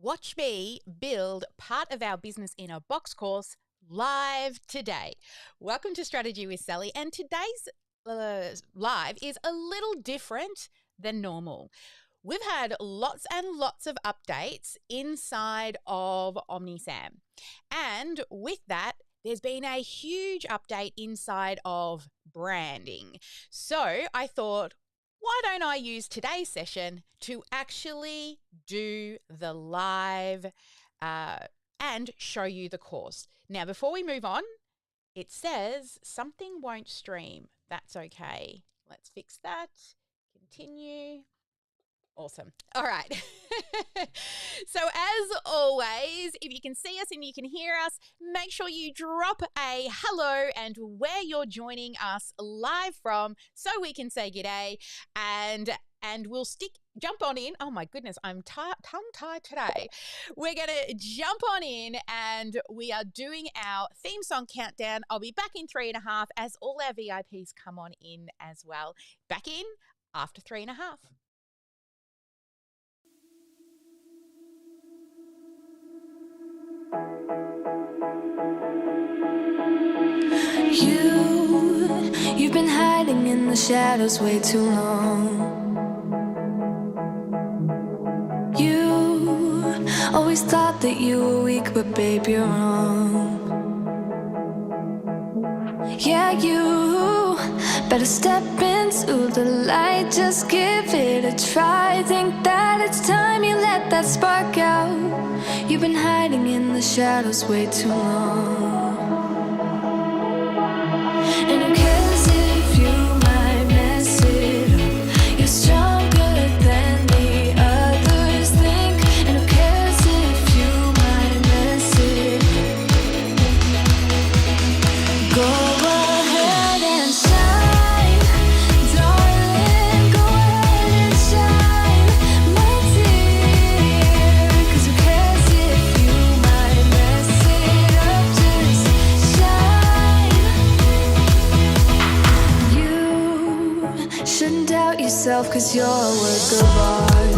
Watch me build part of our Business in a Box course live today. Welcome to Strategy with Sally, and today's live is a little different than normal. We've had lots and lots of updates inside of OmniSAM, and with that, there's been a huge update inside of branding. So I thought, why don't I use today's session to actually do the live and show you the course. Now, before we move on, it says something won't stream. That's okay. Let's fix that. Continue. Awesome. All right. So as always, if you can see us and you can hear us, make sure you drop a hello and where you're joining us live from so we can say g'day, and we'll jump on in. Oh my goodness, I'm tongue-tied today. We're going to jump on in and we are doing our theme song countdown. I'll be back in 3.5 as all our VIPs come on in as well. Back in after 3.5. You've been hiding in the shadows way too long. You always thought that you were weak, but babe, you're wrong. Yeah, you better step into the light, just give it a try. Think that it's time you let that spark out. You've been hiding in the shadows way too long. And who cares if you might mess it up? You're stronger than the others think. And who cares if you might mess it up? Go ahead and shine, darling. Go ahead and shine, my dear. 'Cause who cares if you might mess it up? Just shine. You shouldn't doubt yourself, 'cause you're a work of art.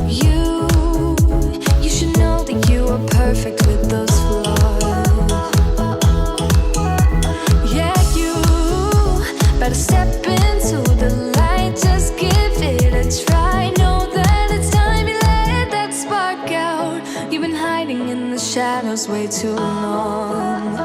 You should know that you are perfect with those flaws. Yeah, you better step into the light, just give it a try. Know that it's time you let that spark out. You've been hiding in the shadows way too long.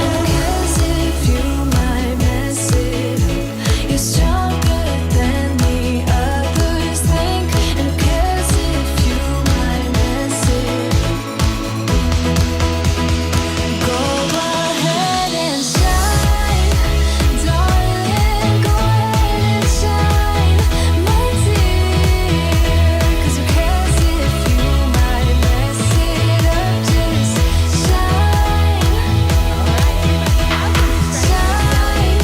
And who cares if you might mess it up? You're stronger than the others think. And who cares if you might mess it up? Go ahead and shine, darling. Go ahead and shine, my dear. 'Cause who cares if you might mess it up? Just shine. Shine,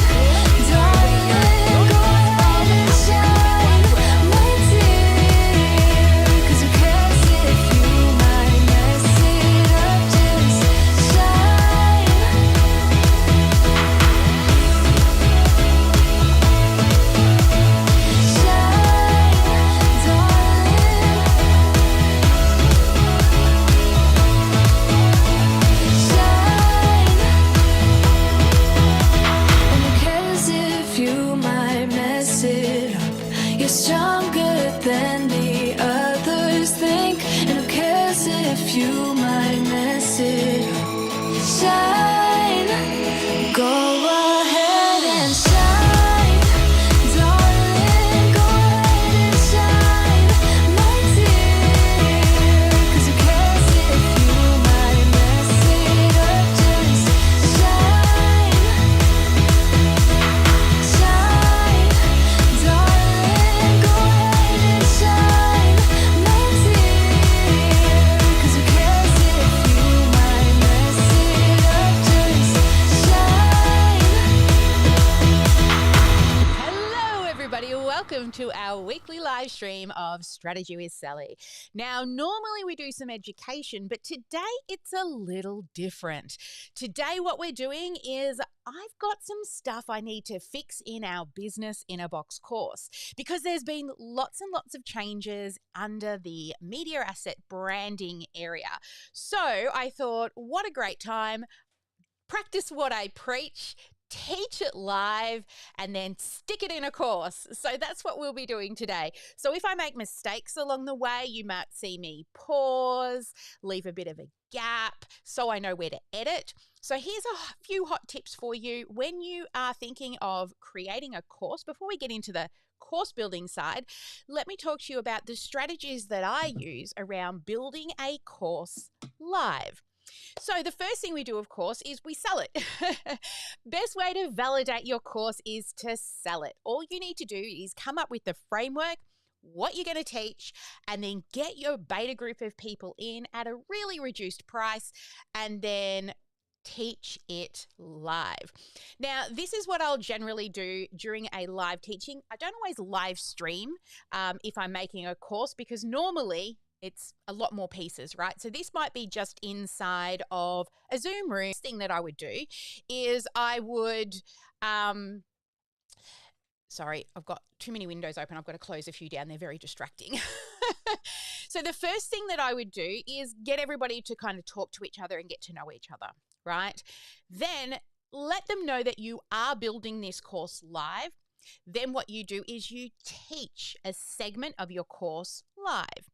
darling. Go ahead and shine, my dear. 'Cause who cares if you might mess it up? Just shine. Shine, darling. Shine. And who cares if you might mess it up? You're stronger than the others think. And who cares if you might mess it up? Shine. Go ahead and shine, darling. Go ahead and shine, my dear. 'Cause who cares if you might mess it up? Just shine. Shine, darling. Go ahead and shine, my dear. 'Cause who cares if you might welcome to our weekly live stream of Strategy with Sally. Now, normally we do some education, but today it's a little different. Today what we're doing is I've got some stuff I need to fix in our business in a box course because there's been lots and lots of changes under the media asset branding area. So I thought, what a great time. Practice what I preach, teach it live, and then stick it in a course. So that's what we'll be doing today. So if I make mistakes along the way, you might see me pause, leave a bit of a gap so I know where to edit. So here's a few hot tips for you when you are thinking of creating a course. Before we get into the course building side, let me talk to you about the strategies that I use around building a course live. So the first thing we do, of course, is we sell it. Best way to validate your course is to sell it. All you need to do is come up with the framework, what you're going to teach, and then get your beta group of people in at a really reduced price, and then teach it live. Now, this is what I'll generally do during a live teaching. I don't always live stream if I'm making a course because normally it's a lot more pieces, right? So this might be just inside of a Zoom room. The thing that I would do is I would, sorry, I've got too many windows open. I've got to close a few down. They're very distracting. So the first thing that I would do is get everybody to kind of talk to each other and get to know each other, right? Then let them know that you are building this course live. Then what you do is you teach a segment of your course live.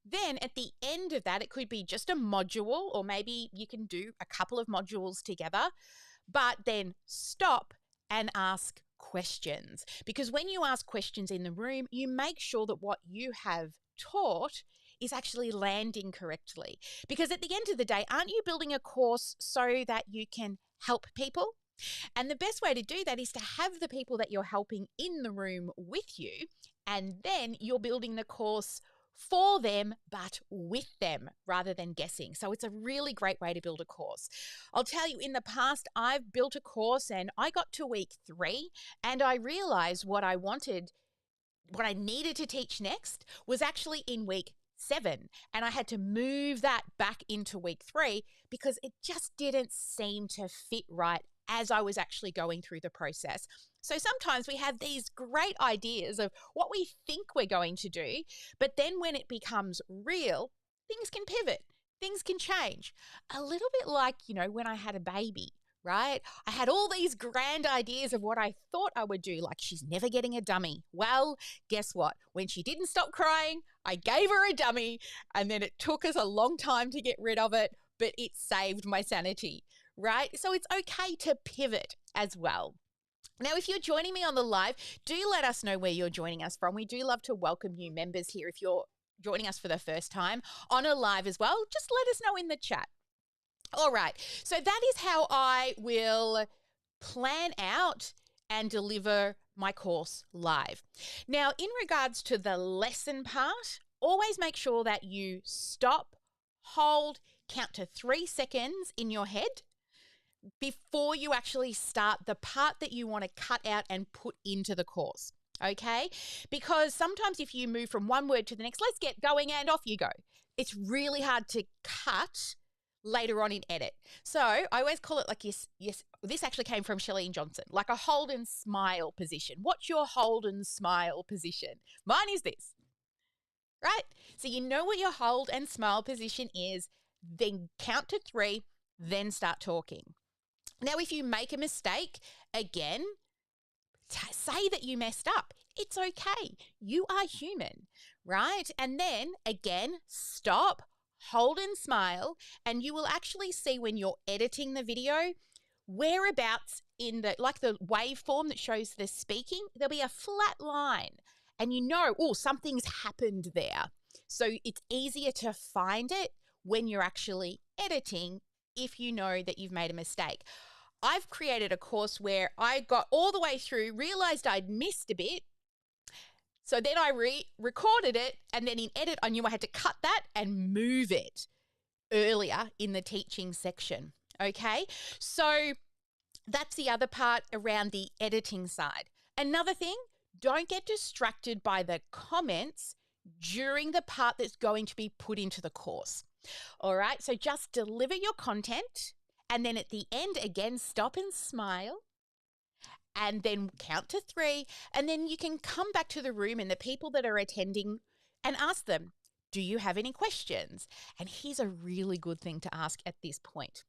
Then at the end of that, it could be just a module, or maybe you can do a couple of modules together, but then stop and ask questions. Because when you ask questions in the room, you make sure that what you have taught is actually landing correctly. Because at the end of the day, aren't you building a course so that you can help people? And the best way to do that is to have the people that you're helping in the room with you, and then you're building the course for them, but with them rather than guessing. So it's a really great way to build a course. I'll tell you, in the past, I've built a course and I got to week 3 and I realized what I needed to teach next was actually in week 7. And I had to move that back into week 3 because it just didn't seem to fit right as I was actually going through the process. So sometimes we have these great ideas of what we think we're going to do, but then when it becomes real, things can pivot, things can change. A little bit like, when I had a baby, right? I had all these grand ideas of what I thought I would do, like she's never getting a dummy. Well, guess what? When she didn't stop crying, I gave her a dummy, and then it took us a long time to get rid of it, but it saved my sanity, right? So it's okay to pivot as well. Now, if you're joining me on the live, do let us know where you're joining us from. We do love to welcome new members here. If you're joining us for the first time on a live as well, just let us know in the chat. All right, so that is how I will plan out and deliver my course live. Now, in regards to the lesson part, always make sure that you stop, hold, count to 3 seconds in your head before you actually start the part that you want to cut out and put into the course, okay? Because sometimes if you move from one word to the next, let's get going and off you go. It's really hard to cut later on in edit. So I always call it like, yes, this actually came from Shelley Johnson, like a hold and smile position. What's your hold and smile position? Mine is this, right? So you know what your hold and smile position is, then count to 3, then start talking. Now, if you make a mistake, again, say that you messed up. It's okay. You are human, right? And then, again, stop, hold and smile, and you will actually see when you're editing the video, whereabouts in the waveform that shows the speaking, there'll be a flat line. And something's happened there. So it's easier to find it when you're actually editing if you know that you've made a mistake. I've created a course where I got all the way through, realized I'd missed a bit. So then I recorded it, and then in edit, I knew I had to cut that and move it earlier in the teaching section. Okay. So that's the other part around the editing side. Another thing, Don't get distracted by the comments during the part that's going to be put into the course. All right, so just deliver your content, and then at the end, again, stop and smile, and then count to 3, and then you can come back to the room and the people that are attending and ask them, do you have any questions? And here's a really good thing to ask at this point.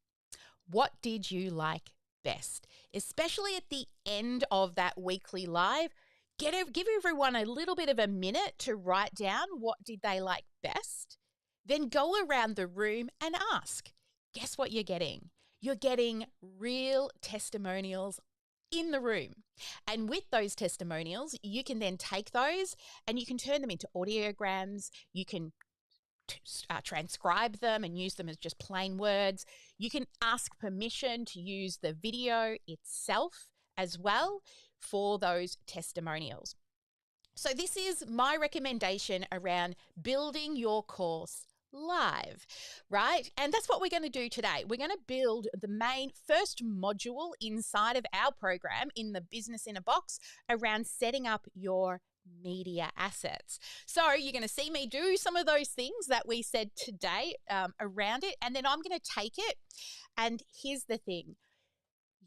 What did you like best? Especially at the end of that weekly live, give everyone a little bit of a minute to write down what did they like best. Then go around the room and ask. Guess what you're getting? You're getting real testimonials in the room. And with those testimonials, you can then take those and you can turn them into audiograms. You can transcribe them and use them as just plain words. You can ask permission to use the video itself as well for those testimonials. So this is my recommendation around building your course live, right? And that's what we're going to do today. We're going to build the main first module inside of our program in the Business in a Box around setting up your media assets. So you're going to see me do some of those things that we said today around it, and then I'm going to take it. And here's the thing.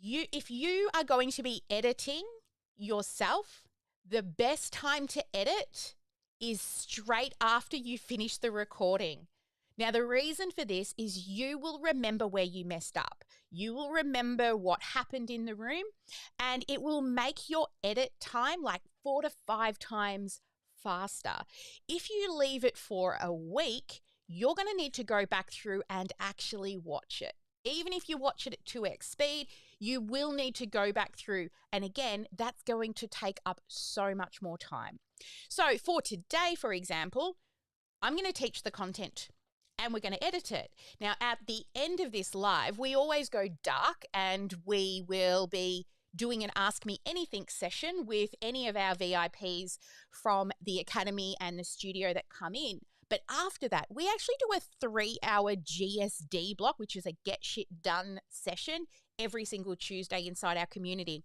If you are going to be editing yourself, the best time to edit is straight after you finish the recording. Now, the reason for this is you will remember where you messed up. You will remember what happened in the room, and it will make your edit time like 4 to 5 times faster. If you leave it for a week, you're going to need to go back through and actually watch it. Even if you watch it at 2x speed, you will need to go back through. And again, that's going to take up so much more time. So for today, for example, I'm going to teach the content and we're going to edit it. Now, at the end of this live, we always go dark and we will be doing an Ask Me Anything session with any of our VIPs from the Academy and the studio that come in. But after that, we actually do a 3-hour GSD block, which is a Get Shit Done session every single Tuesday inside our community.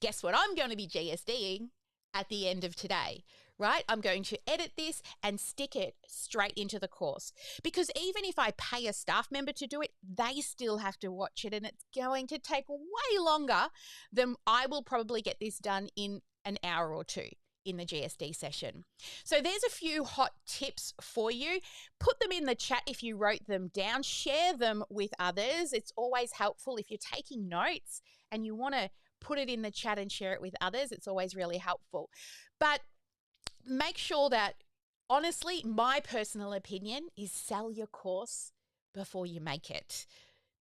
Guess what I'm going to be GSDing at the end of today, right? I'm going to edit this and stick it straight into the course, because even if I pay a staff member to do it, they still have to watch it, and it's going to take way longer than I will probably get this done in an hour or 2 in the GSD session. So there's a few hot tips for you. Put them in the chat if you wrote them down. Share them with others. It's always helpful if you're taking notes and you want to put it in the chat and share it with others. It's always really helpful. But make sure that, honestly, my personal opinion is sell your course before you make it,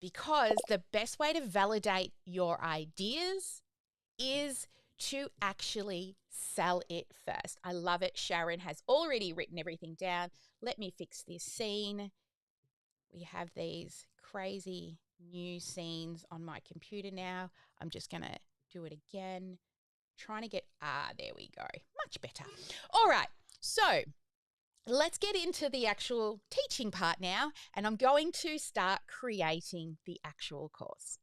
because the best way to validate your ideas is to actually sell it first. I love it. Sharon has already written everything down. Let me fix this scene. We have these crazy new scenes on my computer now. I'm just going to do it again. Trying to get, there we go. Much better. All right. So let's get into the actual teaching part now, and I'm going to start creating the actual course.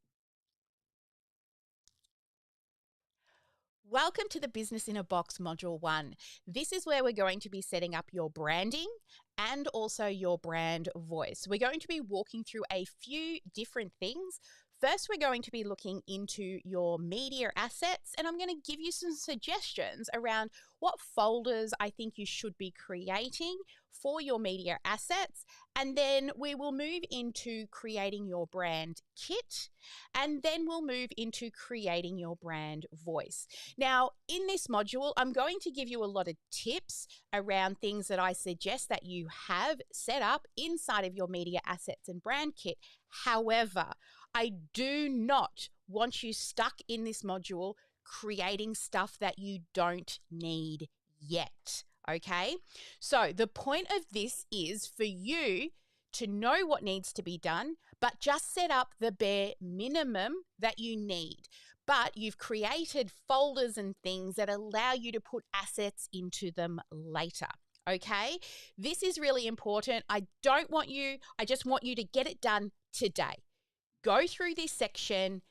Welcome to the Business in a Box Module 1. This is where we're going to be setting up your branding and also your brand voice. We're going to be walking through a few different things. First, we're going to be looking into your media assets, and I'm going to give you some suggestions around what folders I think you should be creating for your media assets. And then we will move into creating your brand kit, and then we'll move into creating your brand voice. Now, in this module, I'm going to give you a lot of tips around things that I suggest that you have set up inside of your media assets and brand kit. However, I do not want you stuck in this module creating stuff that you don't need yet, okay? So the point of this is for you to know what needs to be done, but just set up the bare minimum that you need. But you've created folders and things that allow you to put assets into them later. Okay, this is really important. I just want you to get it done today. Go through this section,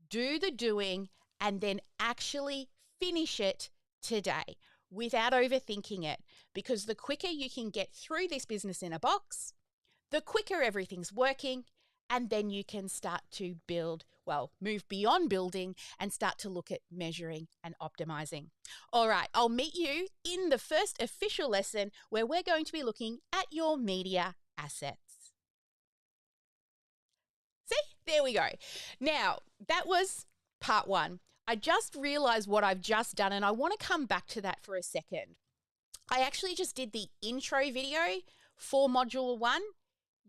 do the doing, and then actually finish it today without overthinking it, because the quicker you can get through this business in a box, the quicker everything's working, and then you can start to build, well, move beyond building and start to look at measuring and optimizing. All right, I'll meet you in the first official lesson where we're going to be looking at your media assets. See, there we go. Now, that was part one. I just realized what I've just done, and I want to come back to that for a second. I actually just did the intro video for module one.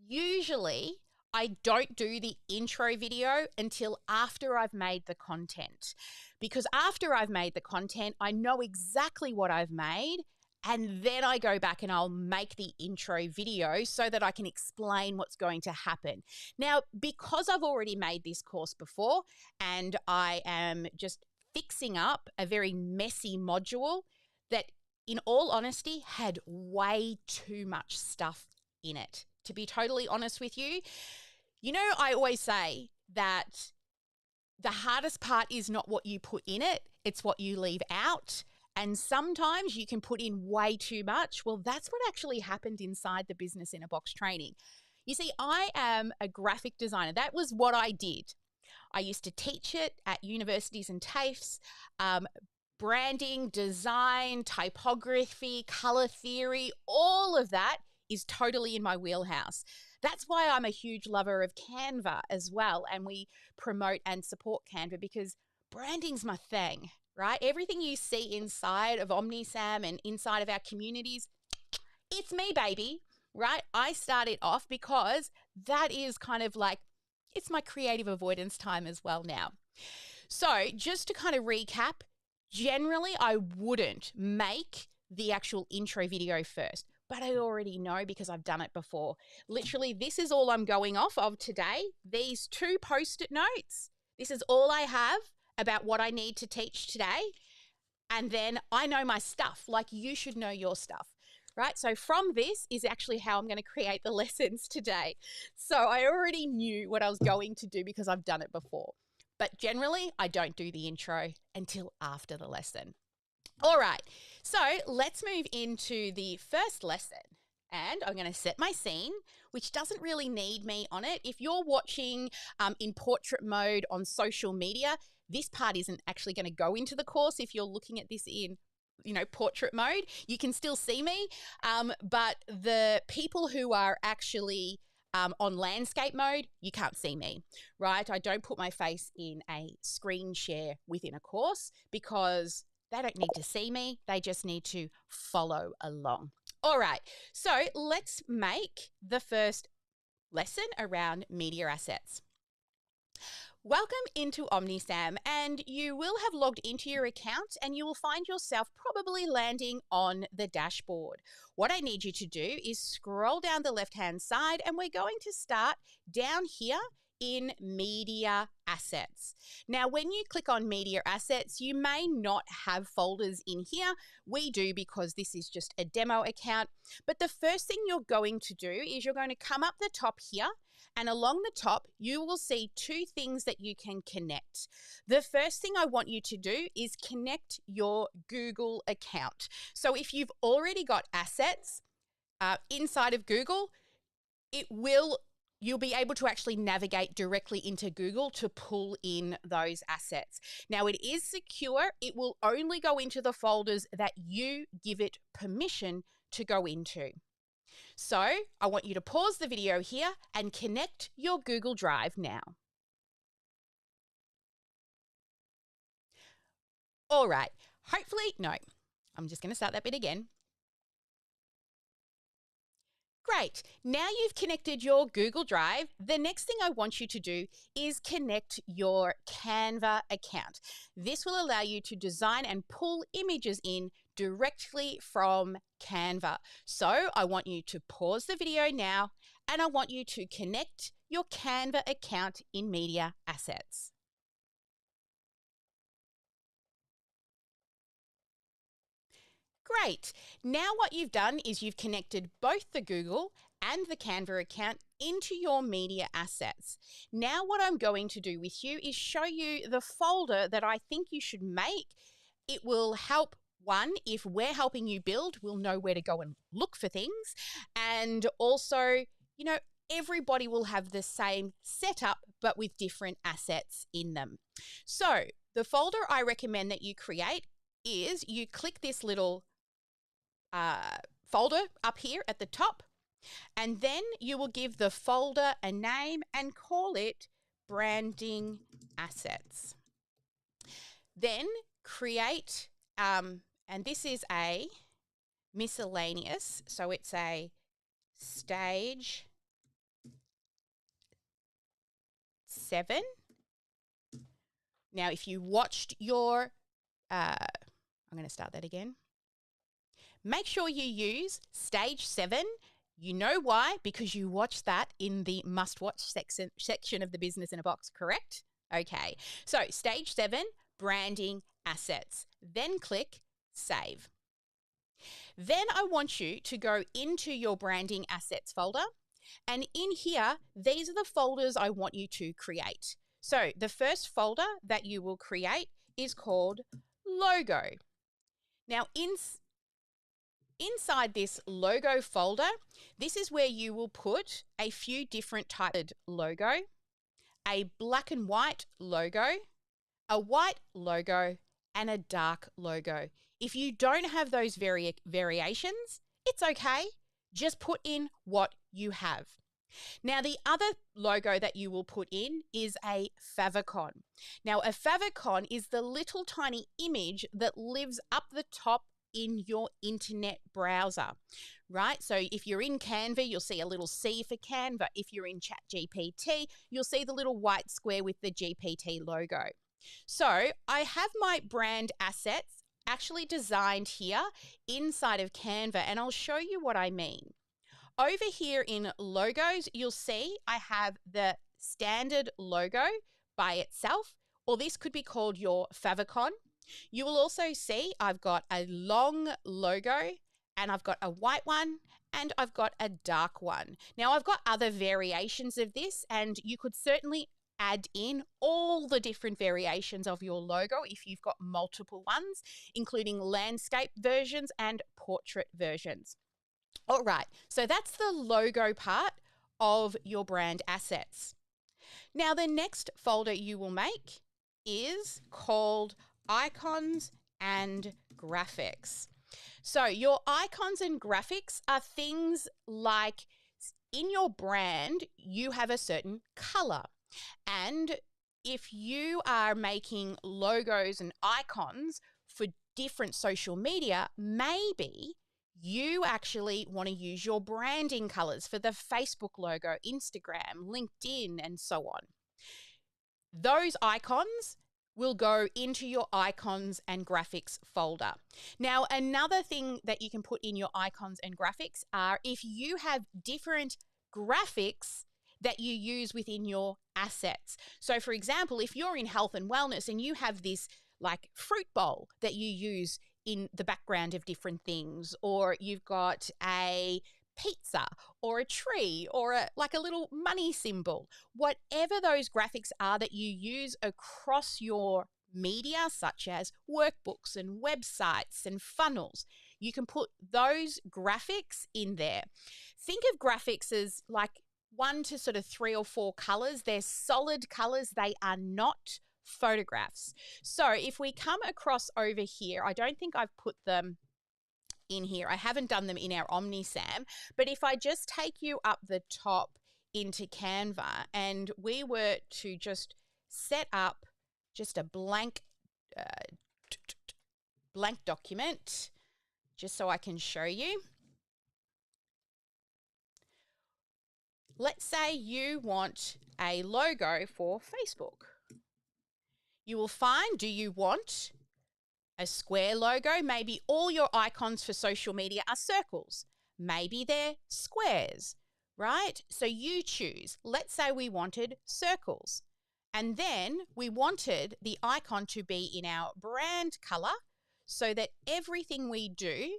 Usually, I don't do the intro video until after I've made the content, because after I've made the content, I know exactly what I've made, and then I go back and I'll make the intro video so that I can explain what's going to happen. Now, because I've already made this course before and I am just fixing up a very messy module that, in all honesty, had way too much stuff in it. To be totally honest with you, I always say that the hardest part is not what you put in it, it's what you leave out. And sometimes you can put in way too much. Well, that's what actually happened inside the Business in a Box training. You see, I am a graphic designer. That was what I did. I used to teach it at universities and TAFEs. Branding, design, typography, color theory, all of that is totally in my wheelhouse. That's why I'm a huge lover of Canva as well. And we promote and support Canva because branding's my thing. Right? Everything you see inside of OmniSAM and inside of our communities, it's me, baby, right? I started off because that is kind of like, it's my creative avoidance time as well now. So just to kind of recap, generally I wouldn't make the actual intro video first, but I already know because I've done it before. Literally, this is all I'm going off of today. These 2 post-it notes. This is all I have about what I need to teach today. And then I know my stuff, like you should know your stuff, right? So from this is actually how I'm going to create the lessons today. So I already knew what I was going to do because I've done it before. But generally, I don't do the intro until after the lesson. All right, so let's move into the first lesson. And I'm going to set my scene, which doesn't really need me on it. If you're watching in portrait mode on social media, this part isn't actually going to go into the course. If you're looking at this in, portrait mode, you can still see me. But the people who are actually on landscape mode, you can't see me, right? I don't put my face in a screen share within a course because they don't need to see me. They just need to follow along. All right, so let's make the first lesson around media assets. Welcome into OmniSAM, and you will have logged into your account and you will find yourself probably landing on the dashboard. What I need you to do is scroll down the left-hand side and we're going to start down here in media assets. Now, when you click on media assets, you may not have folders in here. We do because this is just a demo account. But the first thing you're going to do is you're going to come up the top here, and along the top, you will see 2 things that you can connect. The first thing I want you to do is connect your Google account. So if you've already got assets inside of Google, you'll be able to actually navigate directly into Google to pull in those assets. Now, it is secure. It will only go into the folders that you give it permission to go into. So I want you to pause the video here and connect your Google Drive now. All right, I'm just going to start that bit again. Great. Now you've connected your Google Drive. The next thing I want you to do is connect your Canva account. This will allow you to design and pull images in directly from Canva. So I want you to pause the video now and I want you to connect your Canva account in Media Assets. Great. Now what you've done is you've connected both the Google and the Canva account into your media assets. Now what I'm going to do with you is show you the folder that I think you should make. It will help one, if we're helping you build, we'll know where to go and look for things. And also, everybody will have the same setup, but with different assets in them. So the folder I recommend that you create is you click this little folder up here at the top, and then you will give the folder a name and call it Branding Assets. Then create, and this is a miscellaneous, so it's a stage 7. Now, if you watched your, I'm going to start that again. Make sure you use stage 7. You know why? Because you watched that in the must-watch section of the Business in a Box, correct? Okay. So stage 7, branding assets. Then click Save. Then I want you to go into your branding assets folder. And in here, these are the folders I want you to create. So the first folder that you will create is called Logo. Now, inside this logo folder, this is where you will put a few different types of logo, a black and white logo, a white logo, and a dark logo. If you don't have those variations, it's okay. Just put in what you have. Now, the other logo that you will put in is a favicon. Now, a favicon is the little tiny image that lives up the top in your internet browser, right? So if you're in Canva, you'll see a little C for Canva. If you're in ChatGPT, you'll see the little white square with the GPT logo. So I have my brand assets actually designed here inside of Canva, and I'll show you what I mean. Over here in logos, you'll see I have the standard logo by itself, or this could be called your favicon. You will also see I've got a long logo, and I've got a white one, and I've got a dark one. Now, I've got other variations of this, and you could certainly add in all the different variations of your logo if you've got multiple ones, including landscape versions and portrait versions. All right, so that's the logo part of your brand assets. Now, the next folder you will make is called Icons and Graphics. So your icons and graphics are things like in your brand, you have a certain color. And if you are making logos and icons for different social media, maybe you actually want to use your branding colors for the Facebook logo, Instagram, LinkedIn, and so on. Those icons will go into your icons and graphics folder. Now, another thing that you can put in your icons and graphics are if you have different graphics that you use within your assets. So, for example, if you're in health and wellness and you have this like fruit bowl that you use in the background of different things, or you've got a pizza or a tree or a little money symbol, whatever those graphics are that you use across your media, such as workbooks and websites and funnels, you can put those graphics in there. Think of graphics as like 1 to sort of 3 or 4 colors. They're solid colors. They are not photographs. So if we come across over here, I don't think I've put them in here. I haven't done them in our OmniSAM, but if I just take you up the top into Canva and we were to just set up just a blank document, just so I can show you. Let's say you want a logo for Facebook. You will find, do you want a square logo? Maybe all your icons for social media are circles. Maybe they're squares, right? So you choose. Let's say we wanted circles. And then we wanted the icon to be in our brand color so that everything we do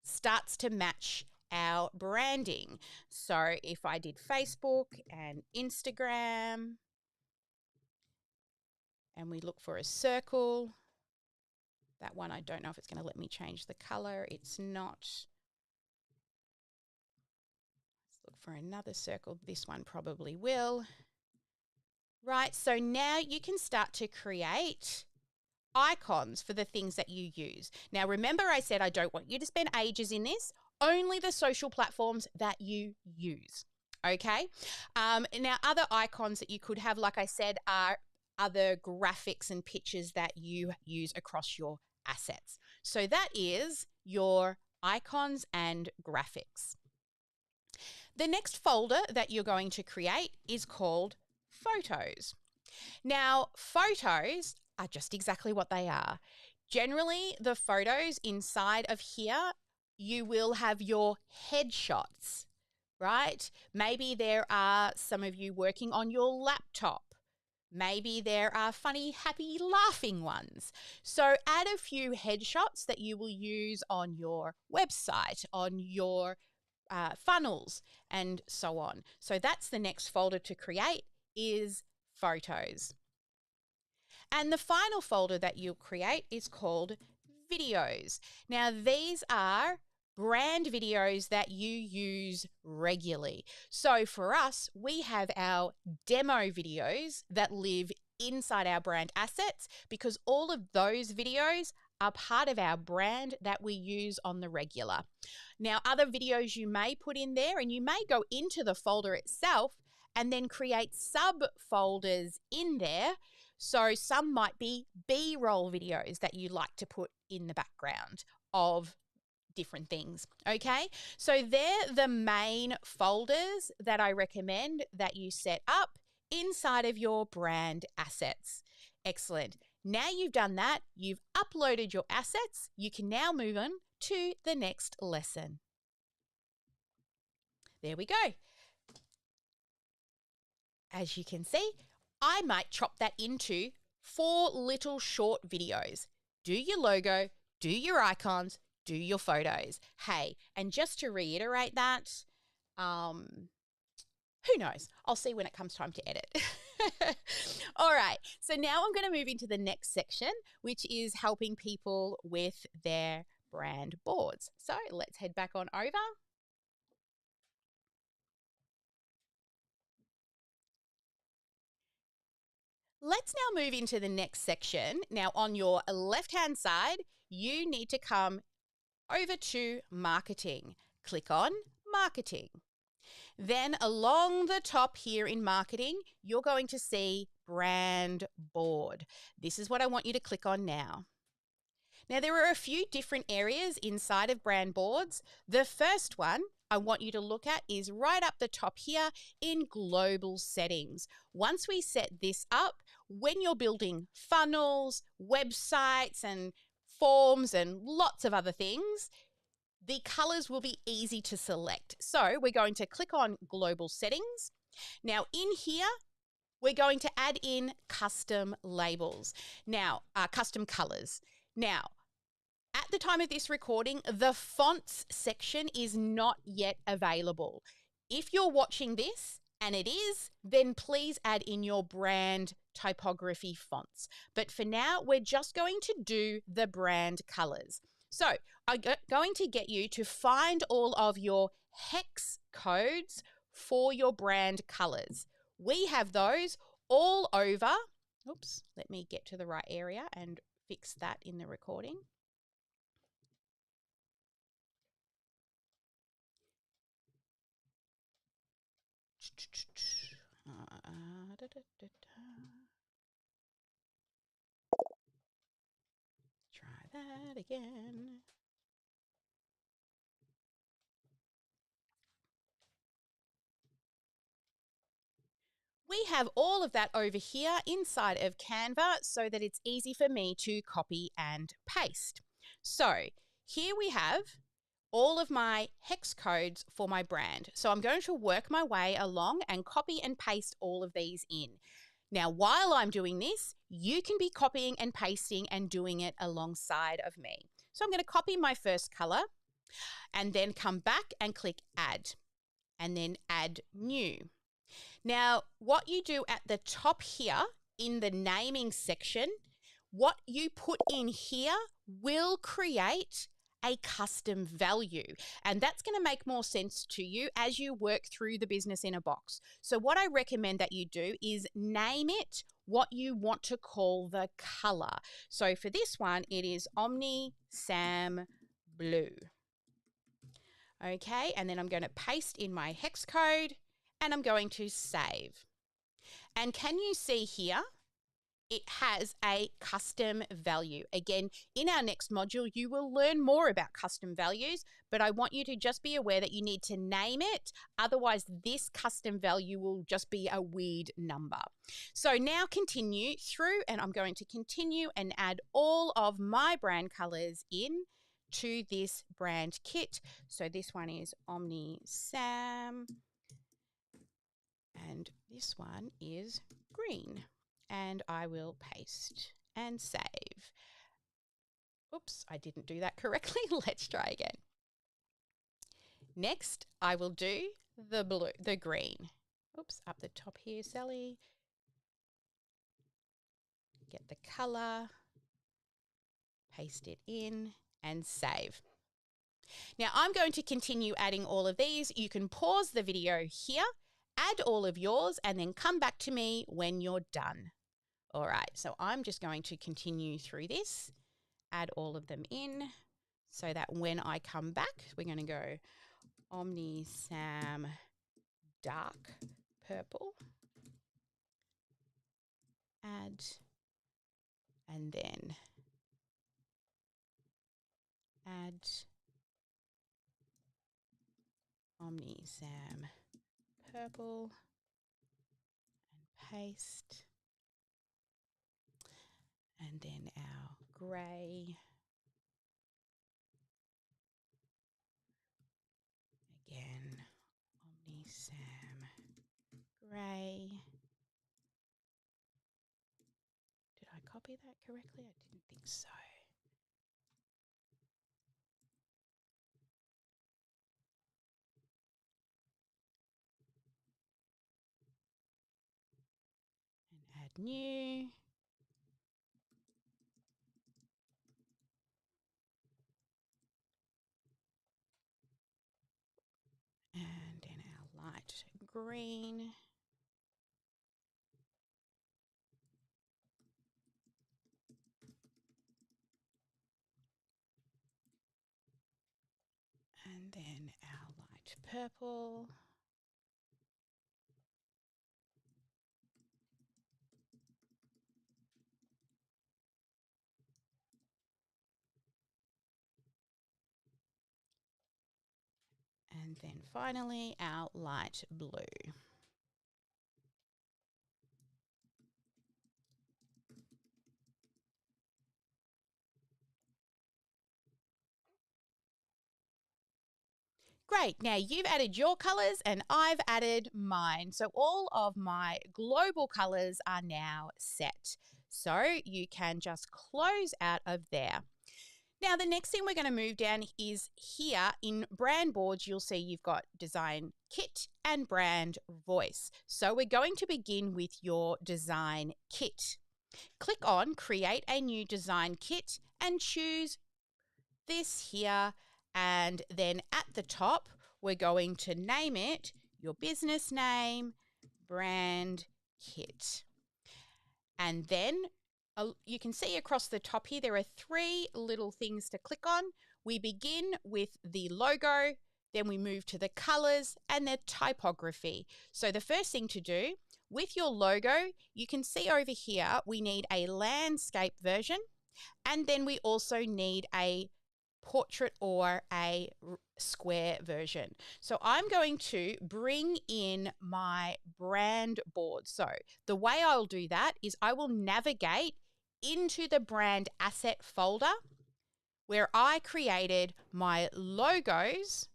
starts to match our branding. So if I did Facebook and Instagram and we look for a circle, That one, I don't know if it's going to let me change the color. It's not. Let's look for another circle. This one probably will. Right, so now you can start to create icons for the things that you use. Now, remember I said I don't want you to spend ages in this, only the social platforms that you use, okay? Now, other icons that you could have, like I said, are other graphics and pictures that you use across your assets. So that is your icons and graphics. The next folder that you're going to create is called Photos. Now, photos are just exactly what they are. Generally, the photos inside of here, you will have your headshots, right? Maybe there are some of you working on your laptop. Maybe there are funny, happy, laughing ones. So add a few headshots that you will use on your website, on your funnels, and so on. So that's the next folder to create is Photos. And the final folder that you'll create is called Videos. Now, these are brand videos that you use regularly. So for us, we have our demo videos that live inside our brand assets because all of those videos are part of our brand that we use on the regular. Now, other videos you may put in there, and you may go into the folder itself and then create subfolders in there. So some might be B-roll videos that you like to put in the background of different things, okay? So they're the main folders that I recommend that you set up inside of your brand assets. Excellent. Now you've done that, you've uploaded your assets, you can now move on to the next lesson. There we go. As you can see, I might chop that into 4 little short videos. Do your logo, do your icons, do your photos. Hey, and just to reiterate that, who knows? I'll see when it comes time to edit. All right, so now I'm going to move into the next section, which is helping people with their brand boards. So let's head back on over. Let's now move into the next section. Now, on your left-hand side, you need to come over to Marketing. Click on Marketing. Then along the top here in Marketing, you're going to see Brand Board. This is what I want you to click on now. Now, there are a few different areas inside of brand boards. The first one I want you to look at is right up the top here in global settings. Once we set this up, when you're building funnels, websites, and forms, and lots of other things, the colors will be easy to select. So we're going to click on global settings. Now, in here, we're going to add in custom labels. Now, custom colors. Now, at the time of this recording, the fonts section is not yet available. If you're watching this and it is, then please add in your brand typography fonts. But for now, we're just going to do the brand colors. So I'm going to get you to find all of your hex codes for your brand colors. We have those all over. Oops, let me get to the right area and fix that in the recording. Try that again. We have all of that over here inside of Canva so that it's easy for me to copy and paste. So here we have all of my hex codes for my brand. So I'm going to work my way along and copy and paste all of these in. Now, while I'm doing this, you can be copying and pasting and doing it alongside of me. So I'm going to copy my first color and then come back and click Add and then Add New. Now, what you do at the top here in the naming section, what you put in here will create a custom value. And that's going to make more sense to you as you work through the business in a box. So what I recommend that you do is name it what you want to call the color. So for this one, it is OmniSAM Blue. Okay, and then I'm going to paste in my hex code and I'm going to save. And can you see here? It has a custom value. Again, in our next module, you will learn more about custom values, but I want you to just be aware that you need to name it. Otherwise, this custom value will just be a weird number. So now continue through, and I'm going to continue and add all of my brand colors in to this brand kit. So this one is OmniSAM, and this one is green. And I will paste and save. Oops, I didn't do that correctly. Let's try again. Next, I will do the green. Oops, up the top here, Sally. Get the color, paste it in, and save. Now, I'm going to continue adding all of these. You can pause the video here, add all of yours, and then come back to me when you're done. All right, so I'm just going to continue through this, add all of them in, so that when I come back, we're going to go OmniSAM dark purple, add, and then add OmniSAM purple, and paste, and then our grey, again, OmniSAM grey. Did I copy that correctly? I didn't think so. And add new. And in our light green. And then our light purple. And then finally our light blue. Great, now you've added your colours and I've added mine. So all of my global colours are now set. So you can just close out of there. Now, the next thing we're going to move down is here in brand boards, you'll see you've got design kit and brand voice. So we're going to begin with your design kit. Click on create a new design kit and choose this here. And then at the top, we're going to name it your business name, brand kit. And then you can see across the top here, there are 3 little things to click on. We begin with the logo, then we move to the colors and the typography. So the first thing to do with your logo, you can see over here, we need a landscape version, and then we also need a portrait or a square version. So I'm going to bring in my brand board. So the way I'll do that is I will navigate into the brand asset folder where I created my logos,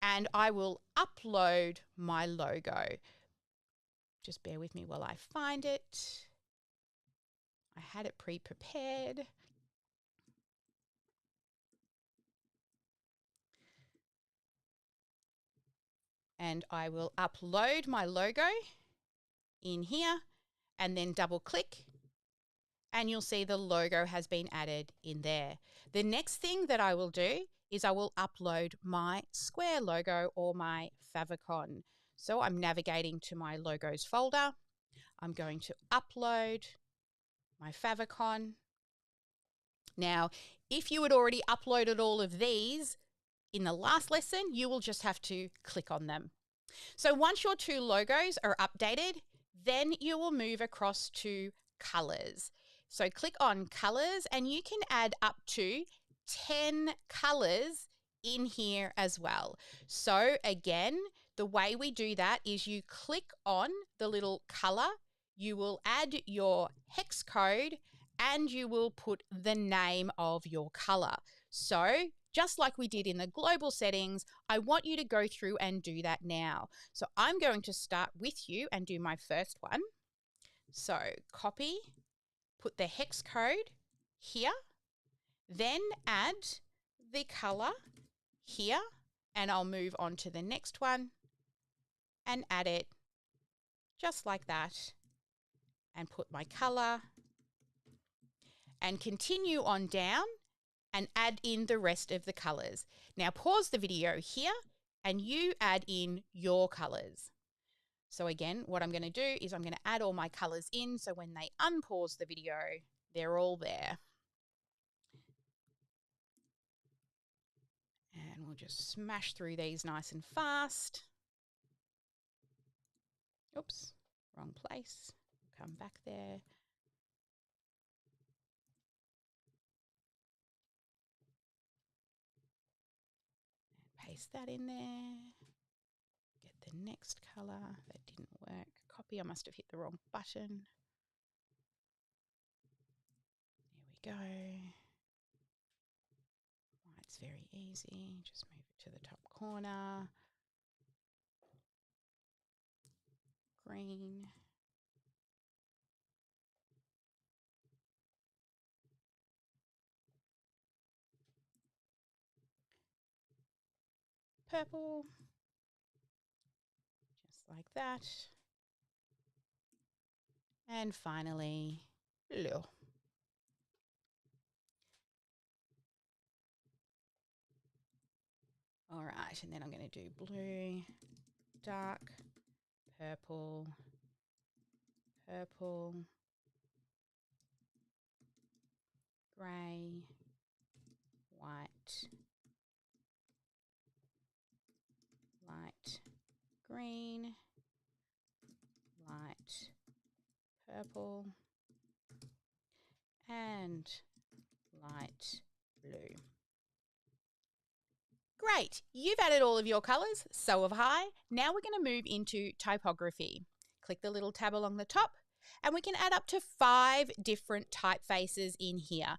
and I will upload my logo. Just bear with me while I find it. I had it pre-prepared. And I will upload my logo in here and then double click and you'll see the logo has been added in there. The next thing that I will do is I will upload my square logo or my favicon. So I'm navigating to my logos folder. I'm going to upload my favicon. Now, if you had already uploaded all of these in the last lesson, you will just have to click on them. So once your two logos are updated, then you will move across to colors. So click on colors and you can add up to 10 colors in here as well. So again, the way we do that is you click on the little color, you will add your hex code, and you will put the name of your color. So just like we did in the global settings, I want you to go through and do that now. So I'm going to start with you and do my first one. So copy, put the hex code here, then add the color here, and I'll move on to the next one and add it just like that and put my color and continue on down and add in the rest of the colors. Now pause the video here and you add in your colors. So again, what I'm going to do is I'm going to add all my colors in so when they unpause the video, they're all there. And we'll just smash through these nice and fast. Oops, wrong place. Come back there. Paste that in there. Get the next color. That didn't work. Copy. I must have hit the wrong button. There we go. It's very easy. Just move it to the top corner. Green. Purple. Just like that. And finally, blue. All right, and then I'm going to do blue, dark, purple, purple, grey, white, light green, light purple, and light blue. Great, you've added all of your colours, so have I. Now we're going to move into typography. Click the little tab along the top and we can add up to 5 different typefaces in here.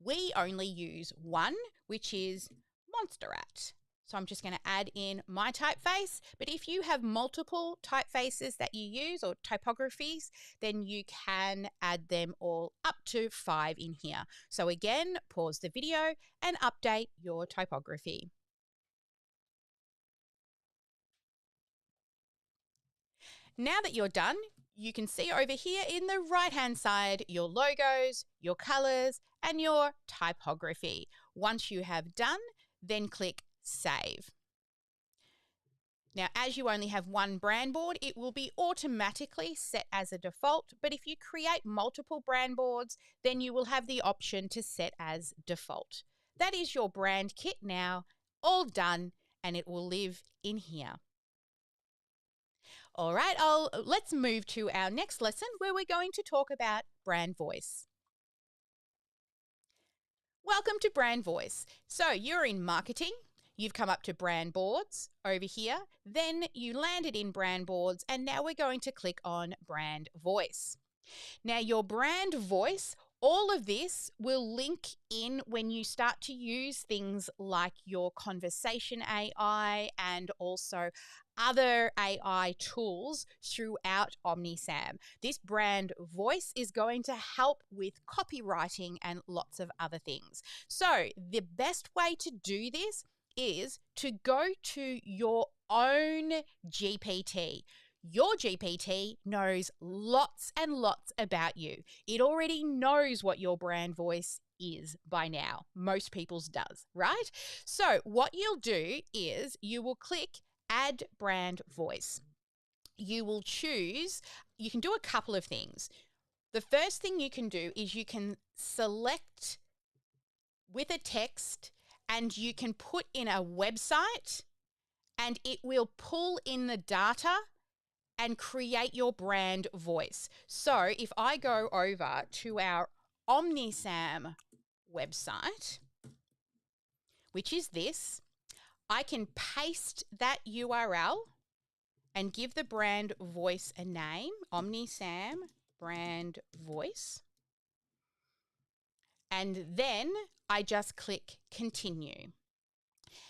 We only use one, which is Monsterrat. So I'm just going to add in my typeface, but if you have multiple typefaces that you use or typographies, then you can add them all up to 5 in here. So again, pause the video and update your typography. Now that you're done, you can see over here in the right-hand side your logos, your colors, and your typography. Once you have done, then click Save. Now, as you only have one brand board, it will be automatically set as a default, but if you create multiple brand boards, then you will have the option to set as default. That is your brand kit now, all done, and it will live in here. All right, let's move to our next lesson where we're going to talk about brand voice. Welcome to Brand Voice. So you're in marketing, you've come up to brand boards over here, then you landed in brand boards, and now we're going to click on brand voice. Now your brand voice, all of this will link in when you start to use things like your conversation AI and also other AI tools throughout OmniSAM. This brand voice is going to help with copywriting and lots of other things. So the best way to do this is to go to your own GPT. Your GPT knows lots and lots about you. It already knows what your brand voice is by now. Most people's does, right? So what you'll do is you will click Add Brand Voice. You will choose, you can do a couple of things. The first thing you can do is you can select with a text and you can put in a website and it will pull in the data and create your brand voice. So if I go over to our OmniSAM website, which is this, I can paste that URL and give the brand voice a name, OmniSAM brand voice. And then I just click continue.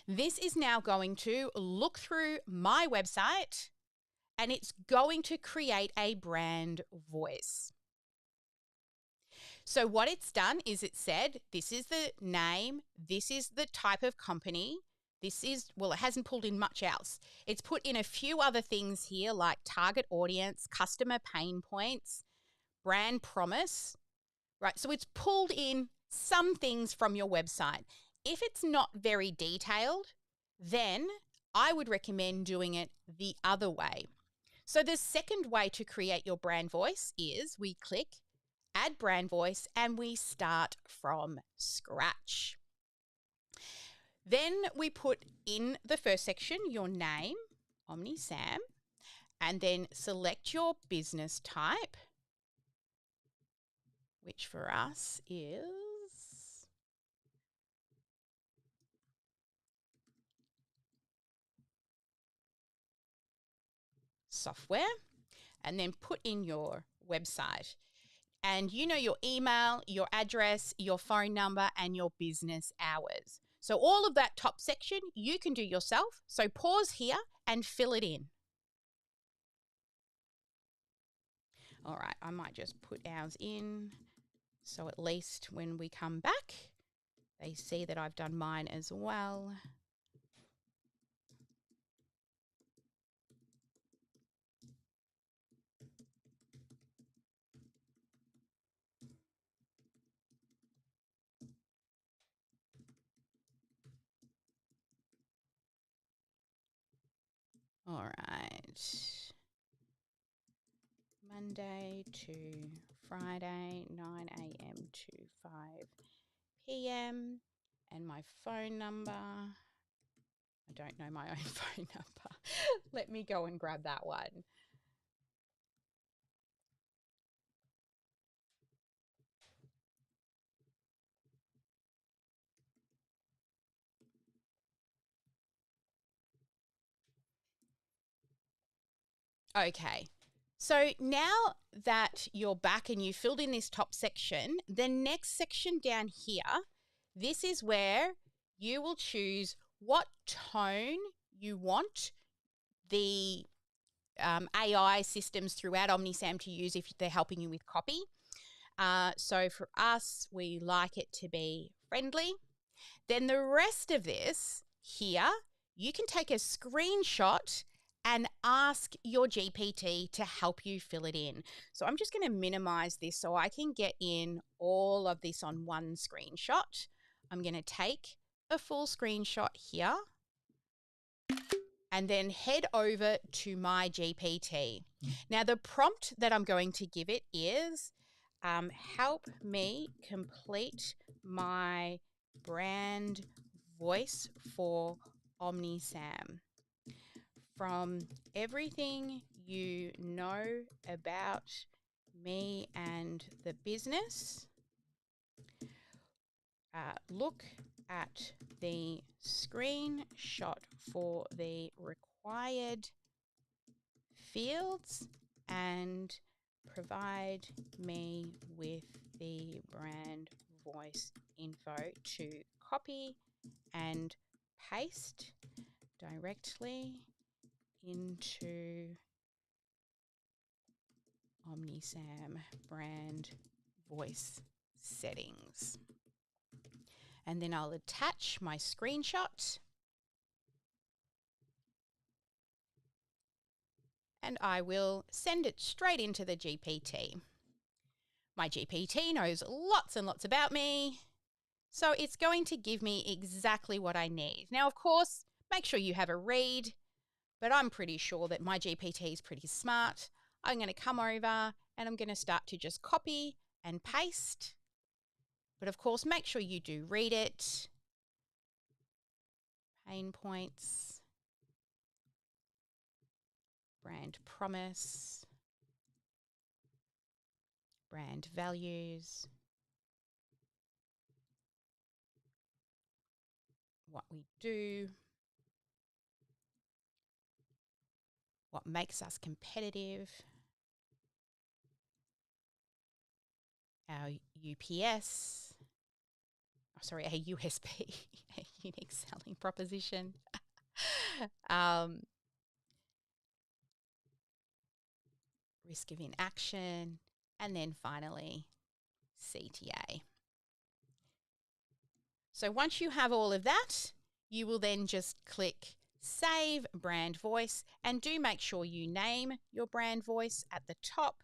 This is now going to look through my website and it's going to create a brand voice. So what it's done is it said, this is the name, this is the type of company, this is, well, it hasn't pulled in much else. It's put in a few other things here like target audience, customer pain points, brand promise, right? So it's pulled in some things from your website. If it's not very detailed, then I would recommend doing it the other way. So the second way to create your brand voice is we click Add Brand Voice and we start from scratch. Then we put in the first section your name, OmniSAM, and then select your business type, which for us is software, and then put in your website. And you know your email, your address, your phone number, and your business hours. So all of that top section you can do yourself. So pause here and fill it in. All right, I might just put ours in so at least when we come back, they see that I've done mine as well. All right. Monday to Friday, 9 a.m. to 5 p.m. And my phone number, I don't know my own phone number. Let me go and grab that one. Okay. So now that you're back and you filled in this top section, the next section down here, this is where you will choose what tone you want the AI systems throughout OmniSAM to use if they're helping you with copy. So for us, we like it to be friendly. Then the rest of this here, you can take a screenshot and ask your GPT to help you fill it in. So I'm just going to minimize this so I can get in all of this on one screenshot. I'm going to take a full screenshot here and then head over to my GPT. Now the prompt that I'm going to give it is, help me complete my brand voice for OmniSAM. From everything you know about me and the business, look at the screenshot for the required fields and provide me with the brand voice info to copy and paste directly into OmniSAM brand voice settings. And then I'll attach my screenshot. and I will send it straight into the GPT. My GPT knows lots and lots about me, so it's going to give me exactly what I need. Now, of course, make sure you have a read, but I'm pretty sure that my GPT is pretty smart. I'm going to come over and I'm going to start to just copy and paste. But of course, make sure you do read it. Pain points. Brand promise. Brand values. What we do. What makes us competitive. Our UPS. Oh, sorry, our USP, a unique selling proposition. Risk of inaction. And then finally, CTA. So once you have all of that, you will then just click Save Brand Voice, and do make sure you name your brand voice at the top.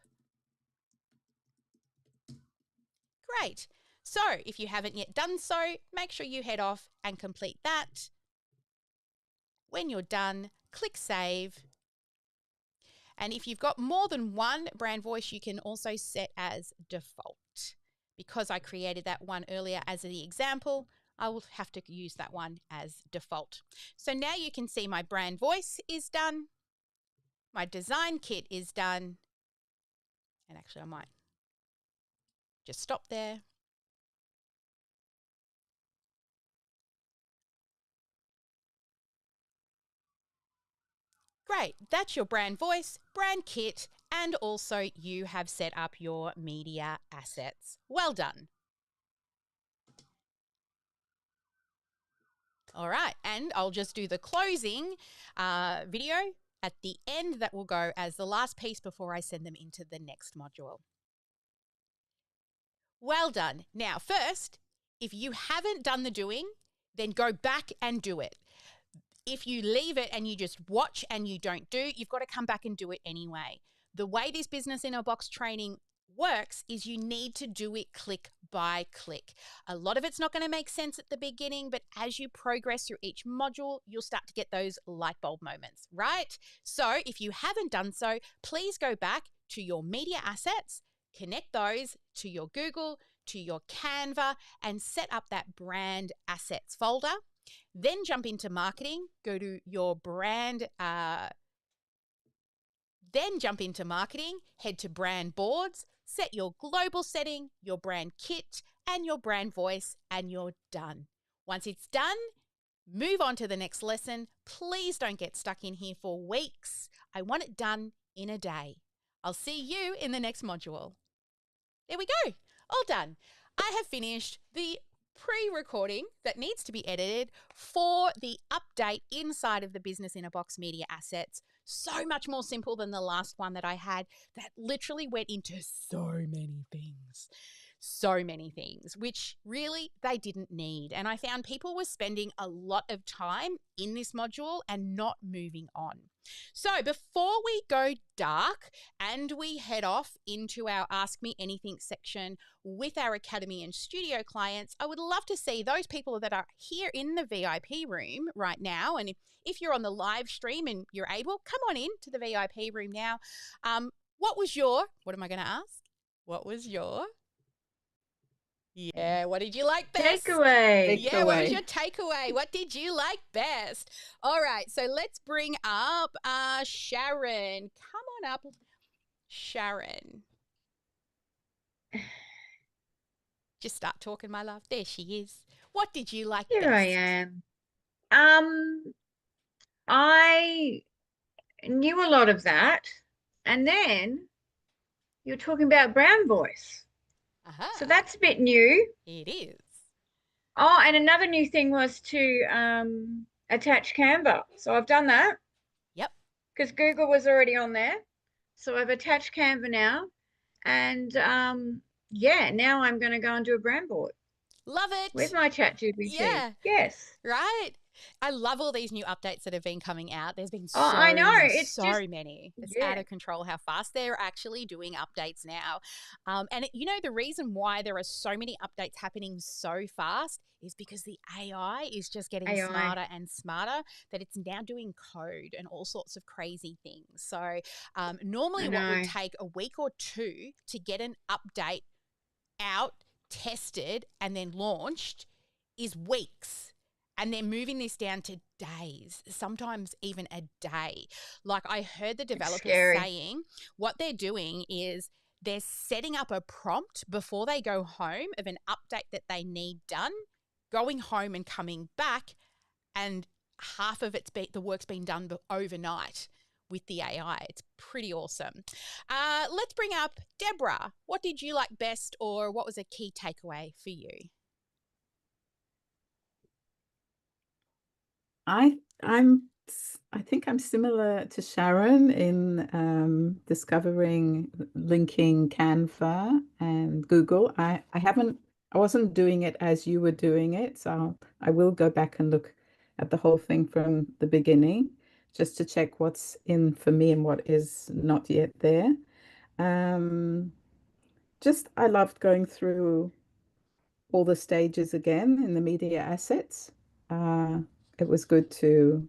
Great. So if you haven't yet done so, make sure you head off and complete that. When you're done, click Save. And if you've got more than one brand voice, you can also set as default. Because I created that one earlier as the example, I will have to use that one as default. So now you can see my brand voice is done. My design kit is done. And actually, I might just stop there. Great, that's your brand voice, brand kit, and also you have set up your media assets. Well done. All right, and I'll just do the closing video at the end. That will go as the last piece before I send them into the next module. Well done. Now, first, if you haven't done the doing, then go back and do it. If you leave it and you just watch and you don't do, you've got to come back and do it anyway. The way this business in a box training works is you need to do it click by click. A lot of it's not going to make sense at the beginning, but as you progress through each module, you'll start to get those light bulb moments, right? So if you haven't done so, please go back to your media assets, connect those to your Google, to your Canva, and set up that brand assets folder. Then jump into marketing, go to your brand, then jump into marketing, head to brand boards, set your global setting, your brand kit, and your brand voice, and you're done. Once it's done, move on to the next lesson. Please don't get stuck in here for weeks. I want it done in a day. I'll see you in the next module. There we go. All done. I have finished the pre-recording that needs to be edited for the update inside of the Business in a Box media assets. So much more simple than the last one that I had that literally went into so many things, which really they didn't need. And I found people were spending a lot of time in this module and not moving on. So before we go dark and we head off into our Ask Me Anything section with our Academy and Studio clients, I would love to see those people that are here in the VIP room right now. And if you're on the live stream and you're able, come on in to the VIP room now. What am I going to ask? What was your... Yeah, what did you like best? Takeaway. Yeah, what was your takeaway? What did you like best? All right, so let's bring up Sharon. Come on up, Sharon. Just start talking, my love. There she is. What did you like best? Here I am. I knew a lot of that, and then you're talking about brand voice. So that's a bit new. It is. Oh, and another new thing was to attach Canva. So I've done that. Yep. Because Google was already on there. So I've attached Canva now. And yeah, now I'm going to go and do a brand board. Love it. With my ChatGPT. Yeah. Yes. Right. I love all these new updates that have been coming out. There's been Oh, I know. It's so just, many. It's out yeah, of control how fast they're actually doing updates now. The reason why there are so many updates happening so fast is because the AI is just getting AI. smarter and smarter, that it's now doing code and all sorts of crazy things. So normally I what would know. take a week or two to get an update out, tested, and then launched is weeks. And they're moving this down to days, sometimes even a day. Like I heard the It's developers scary. saying what they're doing is they're setting up a prompt before they go home of an update that they need done, going home and coming back, and half of the work's been done overnight with the AI. It's pretty awesome. Let's bring up Deborah. What did you like best, or what was a key takeaway for you? I I'm I think I'm similar to Sharon in discovering linking Canva and Google. I wasn't doing it as you were doing it, so I will go back and look at the whole thing from the beginning just to check what's in for me and what is not yet there. Um, just I loved going through all the stages again in the media assets. Uh, it was good to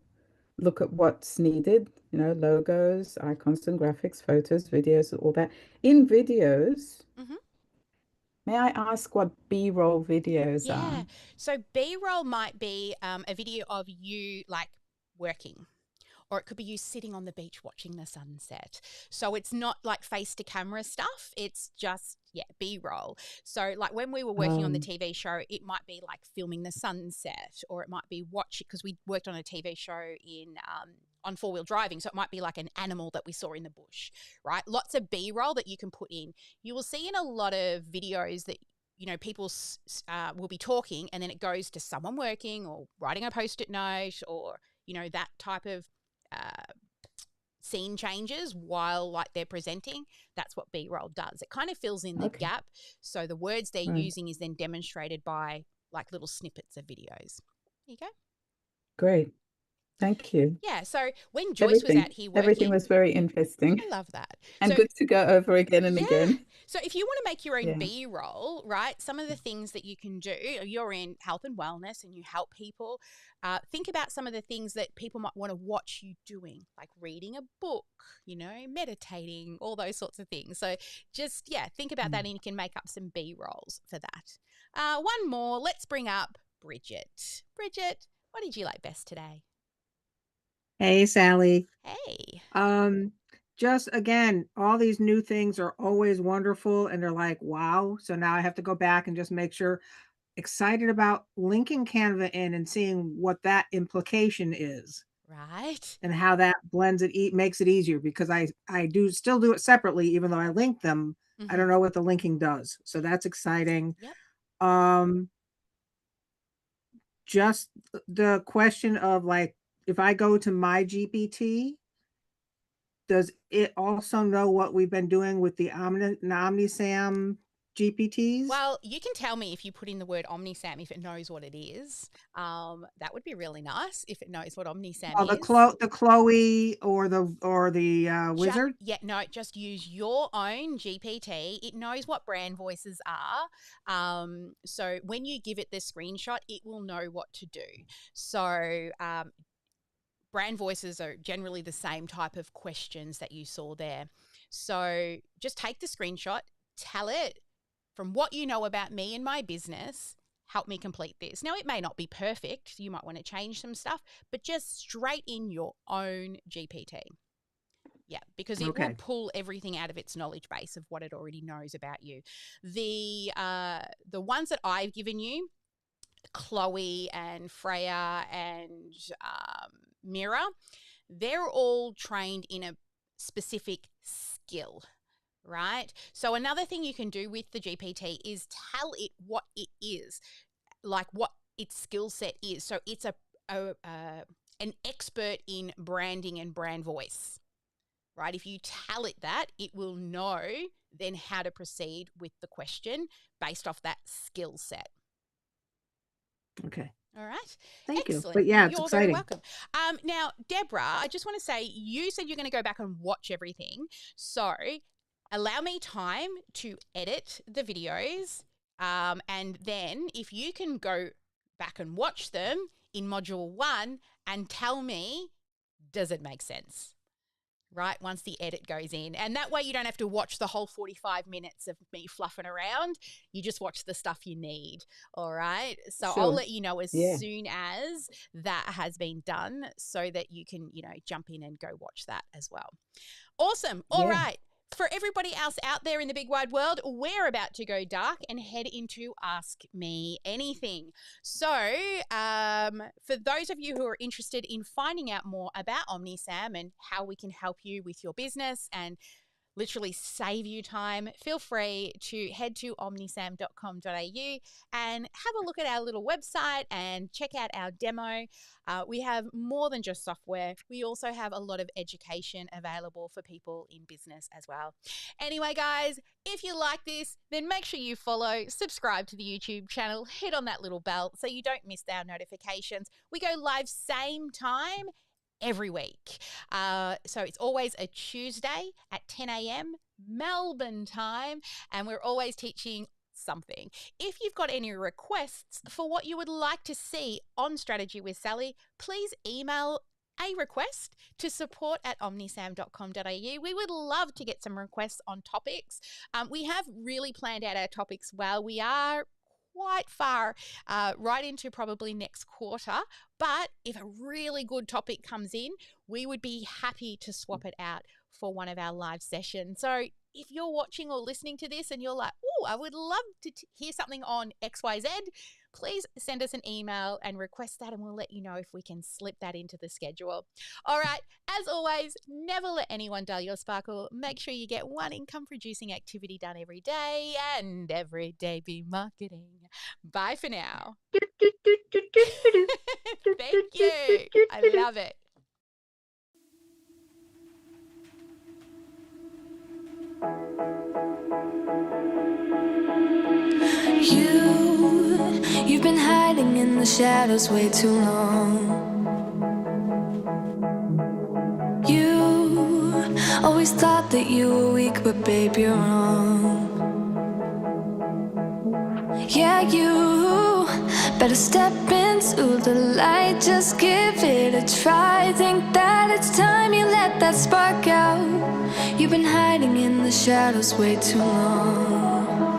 look at what's needed, logos, icons and graphics, photos, videos, all that. In videos, Mm-hmm. may I ask what B-roll videos are? Yeah. So B roll might be a video of you like working, or it could be you sitting on the beach watching the sunset. So it's not like face to camera stuff. It's just, yeah, B roll. So, like when we were working on the Um, TV show, it might be like filming the sunset, or it might be watching, because we worked on a TV show on 4-wheel driving. So it might be like an animal that we saw in the bush, right? Lots of B roll that you can put in. You will see in a lot of videos that people will be talking, and then it goes to someone working or writing a post-it note, or that type of uh, scene changes while like they're presenting. That's what B-roll does. It kind of fills in the okay, gap. So the words they're right, using is then demonstrated by like little snippets of videos. There you go. great. Thank you. Yeah. So when Joyce was Everything, out here everything working, was very interesting I love that. and So good to go over again and yeah. again. So if you want to make your own Yeah. B roll, right, some of the things that you can do, you're in health and wellness and you help people. Think about some of the things that people might want to watch you doing, like reading a book, meditating, all those sorts of things. So just, yeah, think about that, Mm. and you can make up some B rolls for that. One more, let's bring up Bridget. Bridget, what did you like best today? Hey, Sally. Hey. Um, just again, all these new things are always wonderful and they're like, wow. So now I have to go back and just make sure, excited about linking Canva in and seeing what that implication is Right. and how that blends it, makes it easier, because I do still do it separately, even though I link them. I Mm-hmm. don't know what the linking does. So that's exciting. Yep. Um, just the question of like, if I go to my GPT, does it also know what we've been doing with the OmniSAM GPTs? Well, you can tell me if you put in the word OmniSAM if it knows what it is. That would be really nice if it knows what OmniSAM Well, is. the Chloe or the Wizard. Just use your own GPT. It knows what brand voices are. So when you give it the screenshot, it will know what to do. So brand voices are generally the same type of questions that you saw there. So just take the screenshot, tell it, from what you know about me and my business, help me complete this. Now, it may not be perfect. You might want to change some stuff, but just straight in your own GPT. Yeah, because it will Okay. pull everything out of its knowledge base of what it already knows about you. The ones that I've given you, Chloe and Freya and Mira, they're all trained in a specific skill, right? So another thing you can do with the GPT is tell it what it is, like what its skill set is. So it's an expert in branding and brand voice, right? If you tell it that, it will know then how to proceed with the question based off that skill set. Okay. All right. Thank Excellent. you. But yeah, it's You're exciting. very welcome. Now, Deborah, I just want to say, you said you're going to go back and watch everything. So allow me time to edit the videos. And then if you can go back and watch them in module 1 and tell me, does it make sense? Right, once the edit goes in. And that way you don't have to watch the whole 45 minutes of me fluffing around. You just watch the stuff you need, all right? So Sure. I'll let you know as Yeah. soon as that has been done so that you can, jump in and go watch that as well. Awesome. All Yeah. right. For everybody else out there in the big wide world, we're about to go dark and head into Ask Me Anything. So for those of you who are interested in finding out more about OmniSAM and how we can help you with your business and literally save you time, feel free to head to omnisam.com.au and have a look at our little website and check out our demo. We have more than just software. We also have a lot of education available for people in business as well. Anyway, guys, if you like this, then make sure you follow, subscribe to the YouTube channel, hit on that little bell so you don't miss our notifications. We go live same time every week. So it's always a Tuesday at 10 a.m. Melbourne time, and we're always teaching something. If you've got any requests for what you would like to see on Strategy with Sally, please email a request to support@omnisam.com.au. We would love to get some requests on topics. We have really planned out our topics well. We are quite far right into probably next quarter, but if a really good topic comes in, we would be happy to swap it out for one of our live sessions. So if you're watching or listening to this and you're like, oh, I would love to hear something on XYZ, please send us an email and request that, and we'll let you know if we can slip that into the schedule. All right, as always, never let anyone dull your sparkle. Make sure you get one income-producing activity done every day, and every day be marketing. Bye for now. Thank you. I love it. You've been hiding in the shadows way too long. You always thought that you were weak, but babe, you're wrong. Yeah, you better step into the light, just give it a try. Think that it's time you let that spark out. You've been hiding in the shadows way too long.